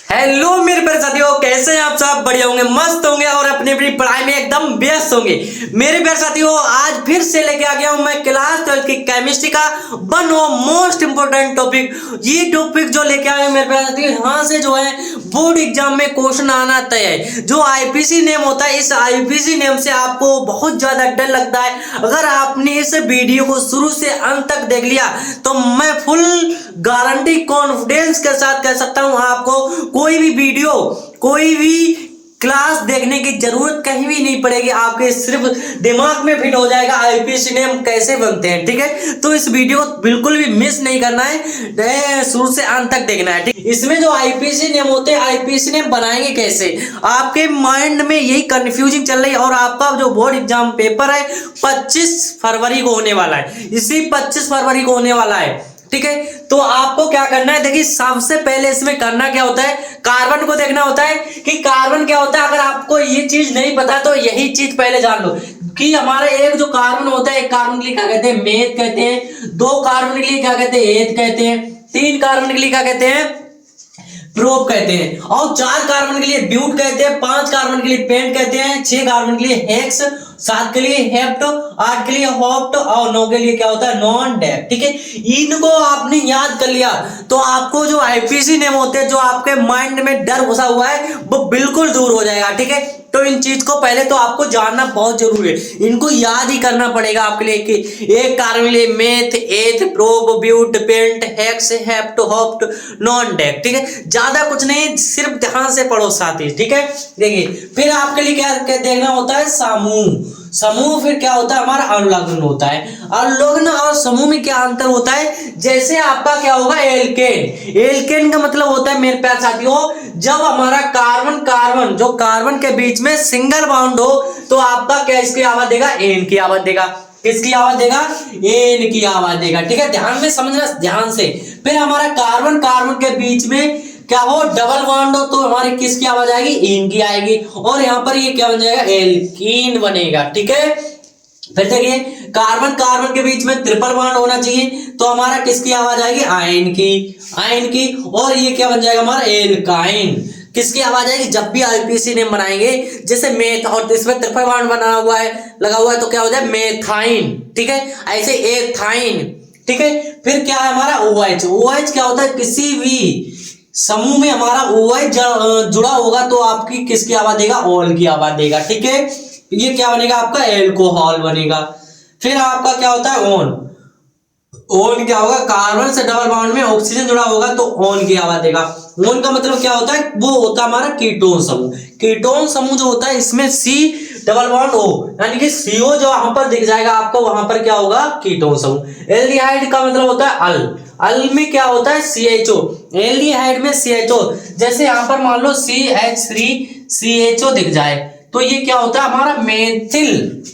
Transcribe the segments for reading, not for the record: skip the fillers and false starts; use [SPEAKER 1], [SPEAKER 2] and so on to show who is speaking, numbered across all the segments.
[SPEAKER 1] Hello मेरे प्यारे साथियों, कैसे हैं आप सब? बढ़िया होंगे, मस्त होंगे और अपनी अपनी पढ़ाई में एकदम व्यस्त होंगे। मेरे प्यारे साथियों, आज फिर से लेके आ गया हूं मैं क्लास 12 की केमिस्ट्री का one of most important topic. ये टॉपिक जो लेके आए मेरे प्यारे साथियों, यहाँ से जो है बोर्ड एग्जाम में क्वेश्चन आना तय है। जो आईपीसी नेम होता है, इस आईपीसी नेम से आपको बहुत ज्यादा डर लगता है। अगर आपने इस वीडियो को शुरू से अंत तक देख लिया तो मैं फुल गारंटी कॉन्फिडेंस के साथ कह सकता हूं, आपको कोई भी वीडियो, कोई भी क्लास देखने की जरूरत कहीं भी नहीं पड़ेगी। आपके सिर्फ दिमाग में फिट हो जाएगा आईपीसी नेम कैसे बनते हैं। ठीक है, तो इस वीडियो को बिल्कुल भी मिस नहीं करना है, शुरू से अंत तक देखना है। ठीक, इसमें जो आईपीसी नेम होते हैं, आईपीसी नेम बनाएंगे कैसे, आपके माइंड में यही कंफ्यूजिंग चल रही है। और आपका जो बोर्ड एग्जाम पेपर है 25 फरवरी को होने वाला है, इसी 25 फरवरी को होने वाला है। ठीक है, तो आपको क्या करना है, देखिए सबसे पहले इसमें करना क्या होता है, कार्बन को देखना होता है कि कार्बन क्या होता है। अगर आपको ये चीज नहीं पता तो यही चीज पहले जान लो कि हमारा एक जो कार्बन होता है, एक कार्बन के लिए क्या कहते हैं, मेथ कहते हैं। दो कार्बन के लिए क्या कहते हैं, एथ कहते हैं। तीन कार्बन के लिए क्या कहते हैं, प्रोप कहते हैं। और चार कार्बन के लिए ब्यूट कहते हैं। पांच कार्बन के लिए पेंट कहते हैं। छह कार्बन के लिए हेक्स, सात के लिए हेप्ट, आठ के लिए होप्ट और नौ के लिए क्या होता है, नॉन डेप। ठीक है, इनको आपने याद कर लिया तो आपको जो आईपीसी नेम होते हैं, जो आपके माइंड में डर घुसा हुआ है, वो बिल्कुल दूर हो जाएगा। ठीक है, तो इन चीज को पहले तो आपको जानना बहुत जरूरी है। इनको याद ही करना पड़ेगा आपके लिए कि एक कार्बन के लिए meth, eth, prop, but, pent, hex, hept, होप्ट, नॉन डेप। ठीक है, ज्यादा कुछ नहीं, सिर्फ ध्यान से पढ़ो साथी। ठीक है, देखिए फिर आपके लिए क्या देखना होता है, समूह। समूह फिर क्या होता है, हमारा अनुलग्न होता है। अनुलग्न और समूह में क्या अंतर होता है, जैसे आपका क्या होगा, एल्केन। एल्केन का मतलब होता है मेरे प्यारे साथियों, जब हमारा कार्बन कार्बन जो कार्बन के बीच में सिंगल बॉन्ड हो तो आपका क्या इसकी आवाज देगा, एन की आवाज देगा। किसकी आवाज देगा, एन की आवाज देगा। ठीक है, ध्यान में समझना, ध्यान से। फिर हमारा कार्बन कार्बन के बीच में क्या हो, डबल बॉन्ड हो तो हमारी किसकी आवाज आएगी, इन की आएगी। और यहाँ पर ये क्या बन जाएगा, एल्कीन बनेगा। ठीक है, फिर देखिए कार्बन कार्बन के बीच में ट्रिपल बॉन्ड होना चाहिए तो हमारा किसकी आवाज आएगी, आयन की, आयन की। और ये क्या बन जाएगा, हमारा एल्काइन। किसकी आवाज आएगी, जब भी आईपीसी नेम बनाएंगे, जैसे मेथ और इसमें ट्रिपल बॉन्ड बना हुआ है, लगा हुआ है, तो क्या हो जाए, मेथाइन। ठीक है, ऐसे एथाइन। ठीक है, फिर क्या है हमारा OH। OH क्या होता है, किसी भी समूह में हमारा OH जुड़ा होगा तो आपकी किसकी आवाज देगा, ऑल की आवाज देगा। ठीक है, ये क्या बनेगा, आपका एल्कोहल बनेगा। फिर आपका क्या होता है, ओन। ओन क्या होगा, कार्बन से डबल बॉन्ड में ऑक्सीजन जुड़ा होगा तो ओन की आवाज देगा। ओन का मतलब क्या होता है, वो होता है हमारा कीटोन समूह। कीटोन समूह जो होता है, इसमें सी डबल बॉन्ड हो, यानी कि सीओ जो वहां पर दिख जाएगा आपको, वहां पर क्या होगा, कीटोन समूह। एल्डिहाइड का मतलब होता है अल। अल में क्या होता है, CHO। एल्डिहाइड में CHO, जैसे यहां पर मान लो CH3CHO दिख जाए तो ये क्या होता है, हमारा मेथिल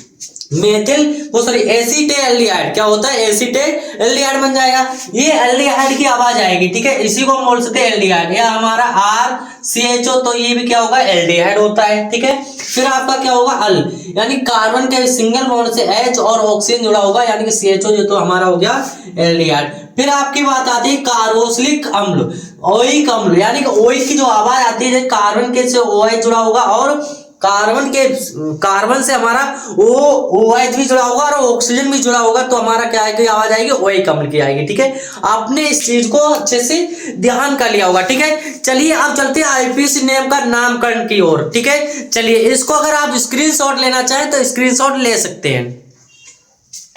[SPEAKER 1] वो सॉरी एसीटेल्डिहाइड। क्या होता है, एसीटेल्डिहाइड बन जाएगा। ये एल्डिहाइड की आवाज आएगी। ठीक है, इसी को हम बोल सकते हैं एल्डिहाइड। या हमारा RCHO, तो ये भी क्या होगा, एल्डिहाइड होता है। ठीक है, फिर आपका क्या होगा, अल, यानी कार्बन के सिंगल बॉन्ड से H और ऑक्सीजन जुड़ा होगा, यानी कि CHO, जो तो हमारा हो गया एल्डिहाइड। फिर आपकी बात आती है कार्बोक्सिलिक अम्ल, ओइक अम्ल, यानी कि ओइक की जो आवाज आती है, कार्बन के से OH जुड़ा होगा और कार्बन से हमारा OH भी जुड़ा होगा और ऑक्सीजन भी जुड़ा होगा तो हमारा क्या आएगी, आवाज आएगी, ओइक अम्ल की आएगी। ठीक है, आपने इस चीज को अच्छे से ध्यान कर लिया होगा। ठीक है, चलिए अब चलते हैं आईपीसी नेम का नामकरण की ओर। ठीक है, चलिए इसको अगर आप स्क्रीनशॉट लेना चाहें तो स्क्रीनशॉट ले सकते हैं।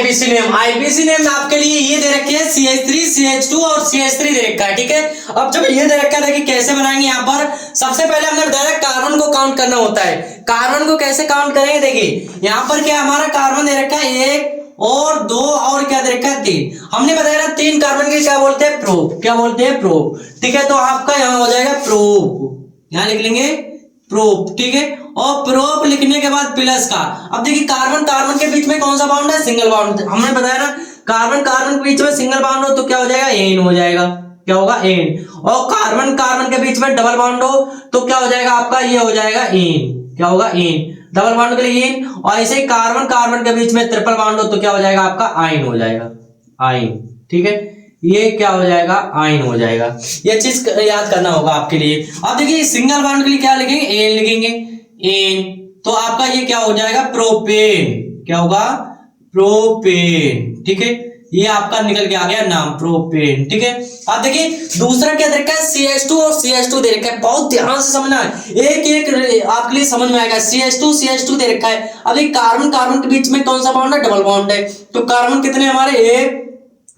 [SPEAKER 1] आईपीसी नेम आपके लिए ये दे रखे हैं, CH3, CH2 और CH3 दे रखा है। ठीक है, अब जब ये दे रखा है, देखिए कैसे बनाएंगे। यहाँ पर सबसे पहले हमने डायरेक्ट कार्बन को काउंट करना होता है। कार्बन को कैसे काउंट करेंगे, देखिए यहाँ पर क्या हमारा कार्बन दे रखा है, एक और दो और क्या दे रखा है, तीन। हमने बताया ना, तीन कार्बन के क्या बोलते हैं, प्रोप। क्या बोलते हैं, प्रोप। ठीक है, तो आपका यहाँ हो जाएगा प्रोप, यहाँ लिख लेंगे प्रोप। ठीक है, और प्रोप लिखने के बाद प्लस का। अब देखिए कार्बन कार्बन के बीच में कौन सा बाउंड है, सिंगल बाउंड। हमने बताया ना, कार्बन कार्बन के बीच में सिंगल बाउंड हो तो क्या हो जाएगा, एन हो जाएगा। क्या होगा, एन। और कार्बन कार्बन के बीच में डबल बाउंड हो तो क्या हो जाएगा, आपका ये हो जाएगा एन। क्या होगा, एन। डबल बाउंड के लिए एन। और ऐसे ही कार्बन कार्बन के बीच में ट्रिपल बाउंड हो तो क्या हो जाएगा, आपका आइन हो जाएगा, आइन। ठीक है, ये क्या हो जाएगा, आइन हो जाएगा। ये चीज याद करना होगा आपके लिए। अब देखिए सिंगल बॉन्ड के लिए क्या लिखेंगे, एन लिखेंगे, एन। तो आपका ये क्या हो जाएगा, प्रोपेन। क्या होगा, प्रोपेन। ठीक है, ये आपका निकल के आ गया नाम, प्रोपेन। ठीक है, अब देखिए दूसरा क्या दे रखा है, CH2 और CH2 दे रखा है। बहुत ध्यान से समझना है, एक एक आपके लिए समझ में आएगा। CH2 दे रखा है। अब ये कार्बन कार्बन के बीच में कौन सा बॉन्ड है, डबल बॉन्ड है। तो कार्बन कितने हमारे, एक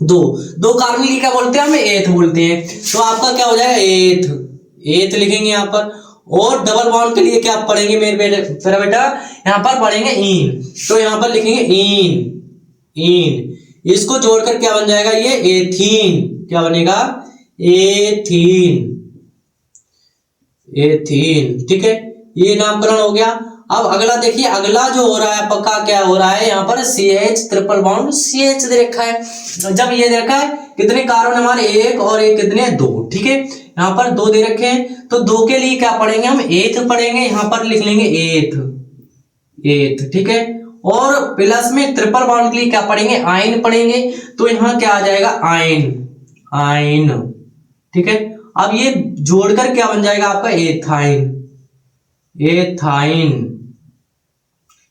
[SPEAKER 1] दो कार्बन की क्या बोलते हैं हम, एथ बोलते हैं। तो आपका क्या हो जाएगा, एथ लिखेंगे यहाँ पर। और डबल बॉन्ड के लिए क्या पढ़ेंगे मेरे बेटा, यहाँ पर पढ़ेंगे इन। तो यहाँ पर लिखेंगे इन। इसको जोड़कर क्या बन जाएगा, ये एथीन। क्या बनेगा, एथीन। ठीक है, ये नामकरण हो गया। अब अगला देखिए, अगला जो हो रहा है पक्का क्या हो रहा है, यहाँ पर CH ट्रिपल बॉन्ड CH दे रखा है। जब ये दे रखा है, कितने कार्बन हमारे, एक और एक कितने, दो। ठीक है, यहाँ पर दो दे रखे हैं। तो दो के लिए क्या पढ़ेंगे हम, एथ पढ़ेंगे। यहाँ पर लिख लेंगे एथ। ठीक है, और प्लस में ट्रिपल बॉन्ड के लिए क्या पढ़ेंगे, आइन पढ़ेंगे। तो यहाँ क्या आ जाएगा, आइन। ठीक है, अब ये जोड़कर क्या बन जाएगा आपका, एथाइन।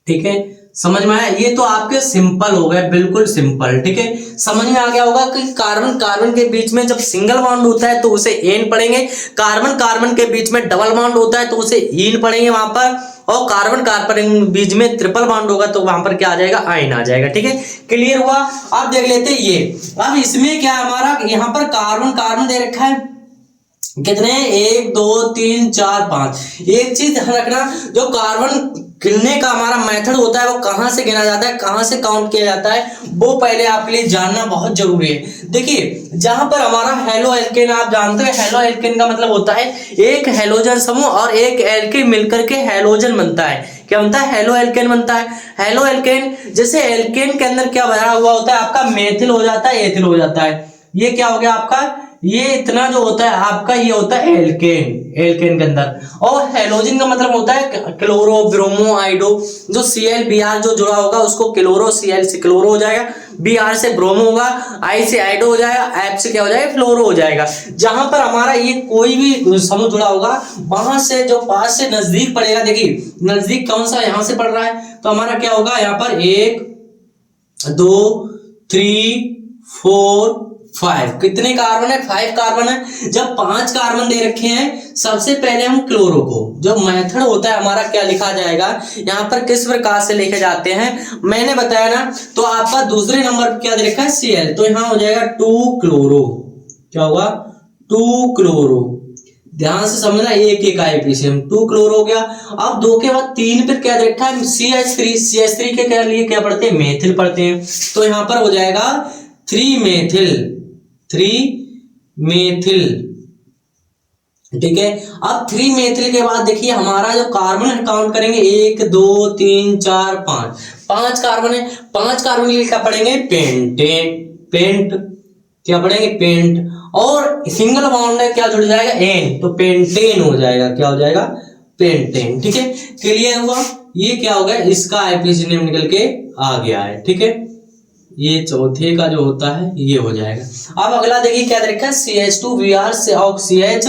[SPEAKER 1] ठीक है, समझ में आया। ये तो आपके सिंपल हो गए, बिल्कुल सिंपल। ठीक है, समझ में आ गया होगा कि कार्बन कार्बन के बीच में जब सिंगल बॉन्ड होता है तो उसे एन पढ़ेंगे, कार्बन कार्बन के बीच में डबल बॉन्ड होता है तो उसे इन पढ़ेंगे वहां पर, और कार्बन कार्बन बीच में ट्रिपल बॉन्ड होगा तो वहां पर क्या आ जाएगा, आइन आ जाएगा। ठीक है, क्लियर हुआ। अब देख लेते हैं ये, अब इसमें क्या हमारा यहाँ पर कार्बन कार्बन दे रखा है, कितने, 1 2 3 4 5। एक चीज ध्यान रखना, जो कार्बन गिनने का हमारा मेथड होता है वो कहां से गिना जाता है, कहां से काउंट किया जाता है, वो पहले आपके लिए जानना बहुत जरूरी है। देखिए जहां पर हमारा हेलो एल्केन, आप जानते हैं हेलो एल्केन का मतलब होता है एक हेलोजन समूह और एक एल्केन मिलकर के हेलोजन बनता है। क्या बनता है, हेलो एल्केन बनता है। हेलो एल्केन, जैसे एल्केन के अंदर क्या भरा हुआ होता है आपका, मेथिल हो जाता है, एथिल हो जाता है। ये क्या हो गया आपका, ये इतना जो होता है आपका, ये होता है एल्केन के अंदर। और हेलोजन का मतलब होता है क्लोरो, ब्रोमो, आइडो। जो Cl Br जो जुड़ा होगा उसको क्लोरो, Cl से क्लोरो हो जाएगा, Br से ब्रोमो होगा, I से आइडो हो जाएगा, F से क्या हो जाएगा, फ्लोरो हो जाएगा। जहां पर हमारा ये कोई भी समूह जुड़ा होगा वहां से जो पास से नजदीक पड़ेगा, देखिए नजदीक कौन सा यहां से पड़ रहा है, तो हमारा क्या होगा, यहाँ पर 1 2 3 4 5। कितने कार्बन है, 5 कार्बन है। जब 5 कार्बन दे रखे हैं, सबसे पहले हम क्लोरो को, जो मेथड होता है हमारा क्या लिखा जाएगा, यहाँ पर किस प्रकार से लिखे जाते हैं मैंने बताया ना। तो आपका दूसरे नंबर पर क्या दे रखा है, Cl। तो यहाँ हो जाएगा 2 क्लोरो। क्या होगा, 2 क्लोरो। ध्यान से समझना, एक एक आए पीछे हम, 2 क्लोरो हो गया। अब 2 के बाद 3 पर क्या दे रखा है, CH3 के क्या लिए क्या पढ़ते हैं, मेथिल पढ़ते हैं। तो यहाँ पर हो जाएगा 3 मेथिल। ठीक है, अब 3 मेथिल के बाद देखिए हमारा जो कार्बन काउंट करेंगे, 1 2 3 4 5 कार्बन है। 5 कार्बन के लिए क्या पढ़ेंगे, पेंट। क्या पढ़ेंगे, पेंट। और सिंगल बॉन्ड है, क्या जुड़ जाएगा, एन, तो पेंटेन हो जाएगा। क्या हो जाएगा, पेंटेन। ठीक है, क्लियर हुआ। ये क्या हो गया, इसका आईपीसी नेम निकल के आ गया है। ठीक है, ये चौथे का जो होता है ये हो जाएगा। अब अगला देखिए क्या दे रखा है, CH2Br से और CH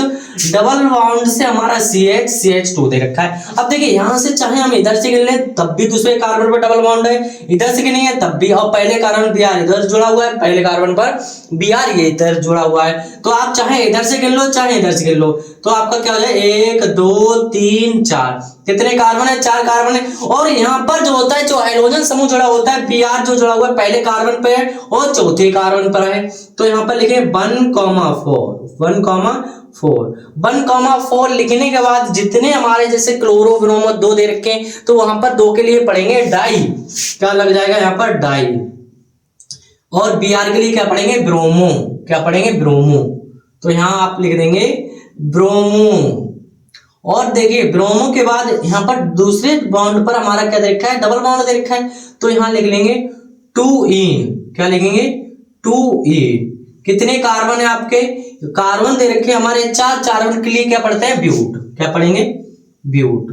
[SPEAKER 1] डबल बॉन्ड से हमारा CH2 दे रखा है। अब देखिए यहाँ से चाहे हम इधर से गिन ले तब भी दूसरे कार्बन पर डबल बॉन्ड है, इधर से गिनेंगे तब भी, और पहले कार्बन Br इधर जुड़ा हुआ है, पहले कार्बन पर Br ये इधर जुड़ा हुआ है। तो आप चाहे इधर से गिन लो चाहे इधर से गिन लो, तो आपका क्या हो जाए, 1 2 3 4। कितने कार्बन है, 4 कार्बन है। और यहाँ पर जो होता है, जो हाइड्रोजन समूह जुड़ा होता है, Br जो जुड़ा हुआ है पहले कार्बन पे है और चौथे कार्बन पर है। तो यहाँ पर लिखे 1,4 लिखने के बाद जितने हमारे जैसे क्लोरो, ब्रोमो 2 दे रखे हैं, तो वहां पर 2 के लिए पढ़ेंगे डाई। क्या लग जाएगा यहाँ पर, डाई। और Br के लिए क्या पढ़ेंगे, ब्रोमो। क्या पढ़ेंगे, ब्रोमो। तो यहाँ आप लिख देंगे ब्रोमो। और देखिए ब्रोमो के बाद यहाँ पर दूसरे बॉन्ड पर हमारा क्या दे रखा है, डबल बॉन्ड दे रखा है। तो यहाँ लिख लेंगे 2 इन। क्या लिखेंगे, 2 इन। कितने कार्बन है आपके, कार्बन दे रखे हमारे 4 कार्बन के लिए क्या पढ़ते हैं, ब्यूट। क्या पढ़ेंगे, ब्यूट।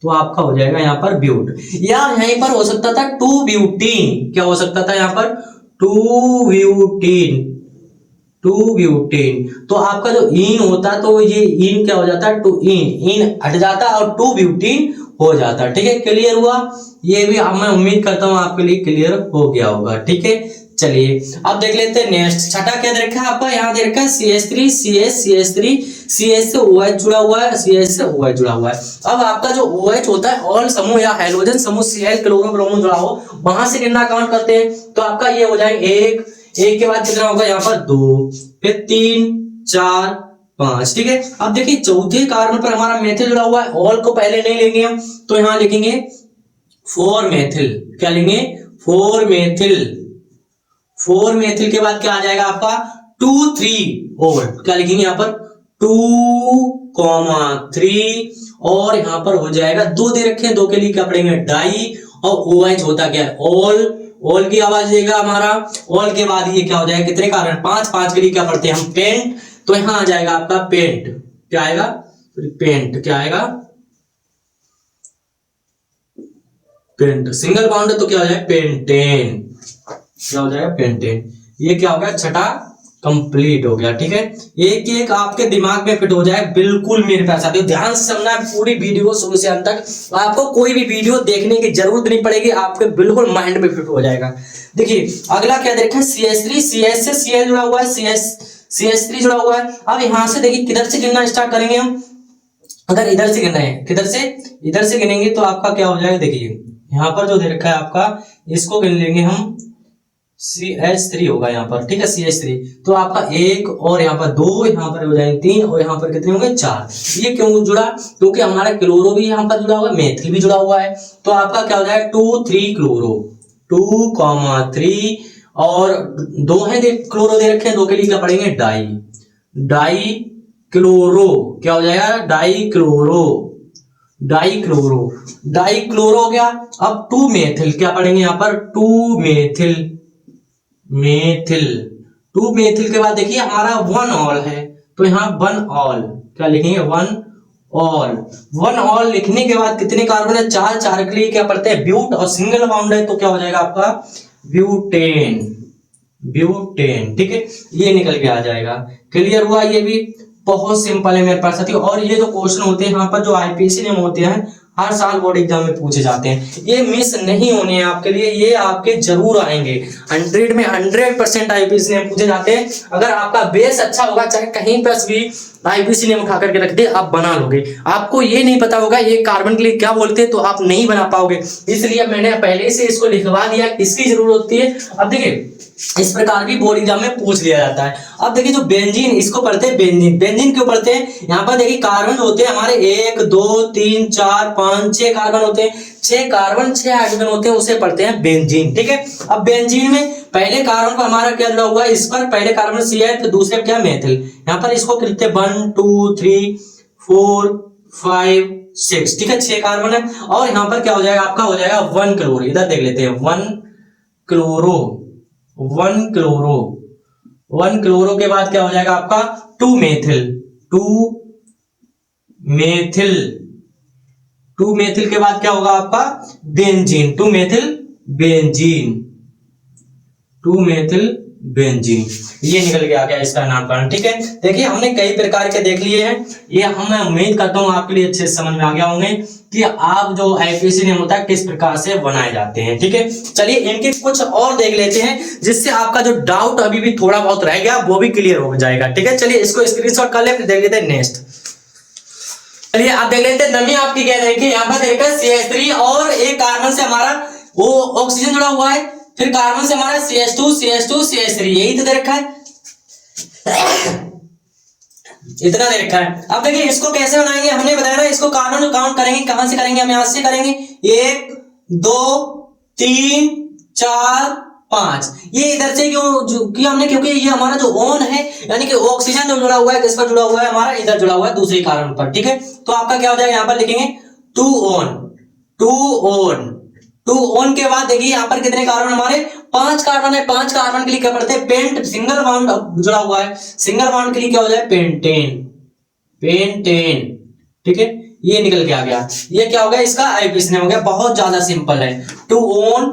[SPEAKER 1] तो आपका हो जाएगा यहाँ पर ब्यूट, या यहीं पर हो सकता था 2 ब्यूटीन। क्या हो सकता था यहाँ पर, 2 ब्यूटीन। To butane. तो आपका जो इन होता है तो ये इन क्या हो जाता है, टू इन, इन हट जाता है और टू ब्यूटीन हो जाता है। ठीक है, क्लियर हुआ? ये भी मैं उम्मीद करता हूँ आपके लिए क्लियर हो गया होगा। ठीक है, चलिए अब देख लेते हैं नेक्स्ट। छठा क्या दे रखा है आपका, यहाँ दे रखा है CH3 CH CH3 CH से OH जुड़ा हुआ है, CH से OH जुड़ा हुआ है। अब आपका जो OH होता है ऑल समूह या हाइड्रोजन समूह Cl क्लोरो ब्रोमो जुड़ा हो, वहां से कितना काउंट करते हैं, तो आपका ये हो जाए एक, एक के बाद कितना होगा यहाँ पर दो, फिर 3 4 5। ठीक है, अब देखिए चौथे कार्बन पर हमारा मेथिल जुड़ा हुआ है, ऑल को पहले नहीं लेंगे हम, तो यहाँ लिखेंगे 4 मेथिल। क्या लेंगे, 4 मेथिल। 4 मेथिल के बाद क्या आ जाएगा आपका 2 3 और क्या लिखेंगे यहाँ पर 2,3 और यहाँ पर हो जाएगा 2 दे रखे हैं, 2 के लिए क्या पढ़ेंगे डाई, और OH होता क्या है ऑल, ऑल की आवाज देगा हमारा, ऑल के बाद ये क्या हो जाएगा कितने कार्बन 5, 5 के लिए क्या पढ़ते हैं हम पेंट, तो यहाँ आ जाएगा आपका पेंट। क्या आएगा, पेंट। क्या आएगा, पेंट। सिंगल बॉन्ड है तो क्या हो जाएगा पेंटेन। क्या हो जाएगा पेंटेन। ये क्या हो गया, छठा कंप्लीट हो गया। ठीक है, एक एक आपके दिमाग में फिट हो जाए बिल्कुल मेरे पास आते हो। ध्यान से सुनना है पूरी वीडियो शुरू से अंत तक, आपको कोई भी वीडियो देखने की जरूरत नहीं पड़ेगी, आपके बिल्कुल माइंड में फिट हो जाएगा। देखिए अगला क्या देखा है CH3, CH से Cl जुड़ा हुआ है, CH3 जुड़ा हुआ है। अब यहां से देखिए किधर से गिनना स्टार्ट करेंगे हम, अगर इधर से गिनना है, किधर से, इधर से गिनेंगे तो आपका क्या हो जाएगा, देखिए यहाँ पर जो दे रखा है आपका, इसको गिन लेंगे हम, CH3 होगा यहाँ पर। ठीक है, CH3 तो आपका एक और यहाँ पर 2, यहाँ पर हो जाएंगे 3 और यहाँ पर कितने होंगे 4। ये क्यों जुड़ा, क्योंकि हमारा क्लोरो भी यहाँ पर जुड़ा हुआ है, मेथिल भी जुड़ा हुआ है, तो आपका क्या हो जाएगा 2 3 क्लोरो, 2,3 और 2 है क्लोरो दे रखे हैं, 2 के लिए क्या पढ़ेंगे डाई, डाई क्लोरो। क्या हो जाएगा die chloro, die chloro, die chloro हो गया। अब 2 मेथिल, क्या पढ़ेंगे यहाँ पर 2 मेथिल, मेथिल। 2 मेथिल के बाद देखिए हमारा 1 ऑल है, तो यहाँ 1 ऑल, क्या लिखेंगे 1 ऑल। 1 ऑल लिखने के बाद कितने कार्बन है 4, 4 के लिए क्या पढ़ते हैं ब्यूट, और सिंगल बॉन्ड है तो क्या हो जाएगा आपका ब्यूटेन, ब्यूटेन। ठीक है, ये निकल के आ जाएगा। क्लियर हुआ? ये भी बहुत सिंपल है मेरे पास साथियों। और ये जो क्वेश्चन होते हैं यहाँ पर जो आईपीसी नेम होते हैं, हर साल बोर्ड एग्जाम में पूछे जाते हैं, ये मिस नहीं होने हैं आपके लिए, ये आपके जरूर आएंगे। 100 में 100% आईपीसी नेम पूछे जाते हैं। अगर आपका बेस अच्छा होगा, चाहे कहीं पर भी आईपीसी नेम उठा करके रख दे, आप बना लोगे। आपको ये नहीं पता होगा ये कार्बन के लिए क्या बोलते हैं, तो आप नहीं बना पाओगे, इसलिए मैंने पहले से इसको लिखवा दिया, किसकी जरूरत होती है। अब देखिए इस प्रकार भी बोर्ड एग्जाम में पूछ लिया जाता है। अब देखिए जो बेंजीन, इसको पढ़ते हैं बेंजीन। बेंजीन क्यों पढ़ते हैं, यहाँ पर देखिए कार्बन होते हैं हमारे 1 2 3 4 5 6 कार्बन होते हैं, 6 कार्बन 6 हाइड्रोजन होते हैं, उसे पढ़ते हैं बेंजीन। ठीक है, अब बेंजीन में पहले कार्बन पर हमारा क्या जुड़ा हुआ है, इस पर पहले कार्बन सी है, तो दूसरे क्या मेथिल। यहाँ पर इसको कितने 1 2 3 4 5 6, ठीक है 6 कार्बन है। और यहाँ पर क्या हो जाएगा आपका, हो जाएगा 1 क्लोरो। इधर देख लेते हैं 1 क्लोरो, 1 क्लोरो, 1 क्लोरो के बाद क्या हो जाएगा आपका 2 मेथिल, 2 मेथिल, 2 मेथिल के बाद क्या होगा आपका benzene, 2 methyl benzene, 2 methyl benzene. ये निकल के आ गया इसका नामकरण। ठीक है, देखिए हमने कई प्रकार के देख लिए हैं, ये मैं उम्मीद करता हूं आपके लिए अच्छे से समझ में आ गया होंगे कि आप जो आईपीसी नेम होता है किस प्रकार से बनाए जाते हैं। ठीक है, चलिए इनके कुछ और देख लेते हैं, जिससे आपका जो डाउट अभी भी थोड़ा बहुत रह गया वो भी क्लियर हो जाएगा। ठीक है, चलिए इसको स्क्रीनशॉट कर ले, फिर देख लेते हैं नेक्स्ट। चलिए आप देख लेते हैं नमी आपकी क्या देखिए, यहाँ पर देखा CH3 और एक कार्बन से हमारा वो ऑक्सीजन जुड़ा हुआ है, फिर कार्बन से हमारा CH2 CH2 CH3, यही तो दे रखा है, इतना दे रखा है। अब देखिए इसको कैसे बनाएंगे, हमने बताया ना इसको कार्बन काउंट करेंगे, कहां से करेंगे, हम यहां से करेंगे 1 2 3 4 5। ये इधर से क्यों किया हमने, क्योंकि ये हमारा जो ओन है, यानी कि ऑक्सीजन जो जुड़ा हुआ है किस पर जुड़ा हुआ है, हमारा इधर जुड़ा हुआ है दूसरे कार्बन पर। ठीक है, तो आपका क्या हो जाएगा, यहां पर लिखेंगे 2 ओन, 2 ओन, 2 ओन के बाद देखिए यहाँ पर कितने कार्बन हमारे 5 कार्बन है, 5 कार्बन के लिए क्या पढ़ते हैं पेंट, सिंगल बॉन्ड जुड़ा हुआ है, सिंगल बॉन्ड के लिए क्या हो जाए पेंटेन, पेंटेन। ठीक है, ये निकल के आ गया, ये क्या हो गया इसका आईपीसी नेम हो गया, बहुत ज्यादा सिंपल है 2 ओन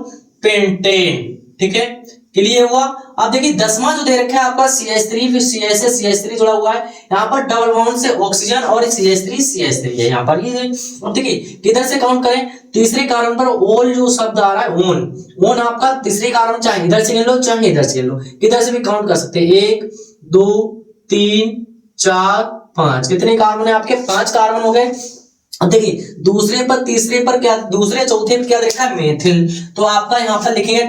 [SPEAKER 1] पेंटेन। ठीक है, क्लियर हुआ। अब देखिए 10वां जो दे रखा है आपका CH3, फिर CH3 जुड़ा हुआ है, यहाँ पर डबल बॉन्ड से ऑक्सीजन और CH3 है यहाँ पर ये। अब देखिए किधर से काउंट करें, तीसरे कार्बन पर ओल जो शब्द आ रहा है ओन आपका तीसरे कार्बन चाहे इधर से गिन लो चाहे इधर से गिन लो, किधर से भी काउंट कर सकते हैं। 1 2 3 4 5, कितने कार्बन है आपके, 5 कार्बन हो गए। अब देखिए दूसरे पर तीसरे पर क्या, दूसरे चौथे पर क्या देखा है, मेथिल। तो आपका यहाँ पर लिखेंगे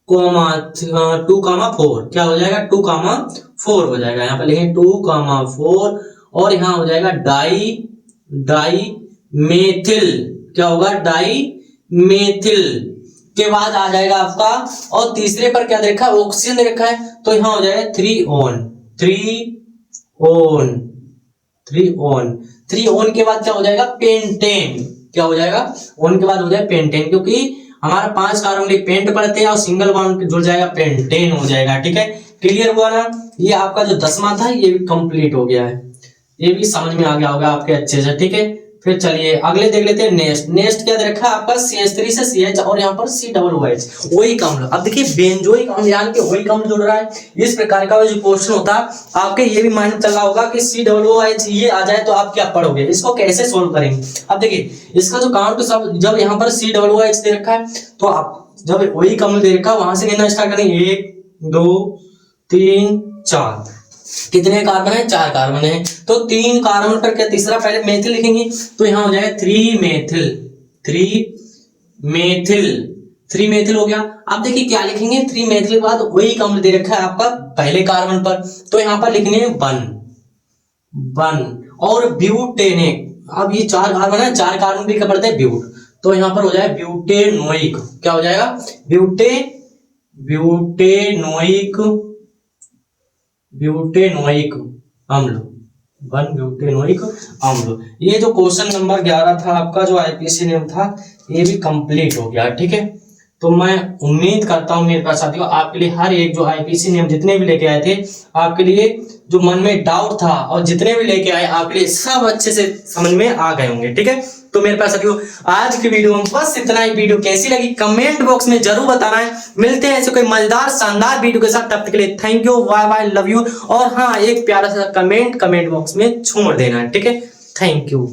[SPEAKER 1] 2,4, क्या हो जाएगा 2,4 हो जाएगा, यहाँ पर लिखेंगे 2,4 और यहाँ हो जाएगा डाई मेथिल, क्या होगा डाई मेथिल के बाद आ जाएगा आपका, और तीसरे पर क्या देखा है, ऑक्सीजन दे रखा है, तो यहाँ हो जाएगा 3 ओन के बाद क्या हो जाएगा, पेंटेन, क्या हो जाएगा, ओन के बाद हो जाएगा पेंटेन, क्योंकि हमारा 5 कार्बन के पेंट पड़ते हैं और सिंगल बॉन्ड जुड़ जाएगा पेंटेन हो जाएगा। ठीक है, क्लियर हुआ ना। ये आपका जो 10वां था ये भी कंप्लीट हो गया है, ये भी समझ में आ गया होगा आपके अच्छे से। ठीक है, फिर चलिए अगले देख लेते हैं। नेक्स्ट क्या दे रखा है आपका, CH3 से CH और यहाँ पर COOH, ओइक अम्ल। अब देखिए बेंजोइक अम्ल यानी कि ओइक अम्ल जुड़ रहा है, इस प्रकार का जो क्वेश्चन होता है आपके ये भी माइंड में चल रहा होगा कि COOH ये आ जाए तो आप क्या पढ़ोगे, इसको कैसे सोल्व करेंगे। अब देखिए इसका जो काउंट सब, जब यहाँ पर COOH दे रखा है तो आप जब ओइक अम्ल दे रखा है वहां से गिनना स्टार्ट करेंगे, 1 2 3 4, कितने कार्बन है, 4 कार्बन है, तो 3 कार्बन पर क्या तीसरा पहले मेथिल लिखेंगे, तो यहाँ हो जाएगा 3 मेथिल हो गया। अब देखिए क्या लिखेंगे, 3 मेथिल के बाद वही अम्ल दे रखा है आपका पहले कार्बन पर, तो यहाँ पर लिखने वन और ब्यूटेनिक। अब ये 4 कार्बन है, 4 कार्बन भी क्या पड़ते हैं, ब्यूट, तो यहाँ पर हो जाएगा ब्यूटेनोइक, क्या हो जाएगा, ब्यूटेनोइक अम्ल, 1 ब्यूटेनोइक अम्ल। ये जो क्वेश्चन नंबर 11 था आपका जो आईपीसी नेम था ये भी कंप्लीट हो गया। ठीक है, तो मैं उम्मीद करता हूं मेरे पास साथियों आपके लिए हर एक जो आईपीसी नेम जितने भी लेके आए थे आपके लिए जो मन में डाउट था और जितने भी लेके आए आपके लिए सब अच्छे से समझ में आ गए होंगे। ठीक है, तो मेरे पास साथियों आज की वीडियो में बस इतना ही। वीडियो कैसी लगी कमेंट बॉक्स में जरूर बताना है। मिलते हैं ऐसे कोई मजेदार शानदार वीडियो के साथ, तब तक के लिए thank you, bye bye, love you. और हाँ एक प्यारा सा कमेंट बॉक्स में छोड़ देना है। ठीक है, थैंक यू।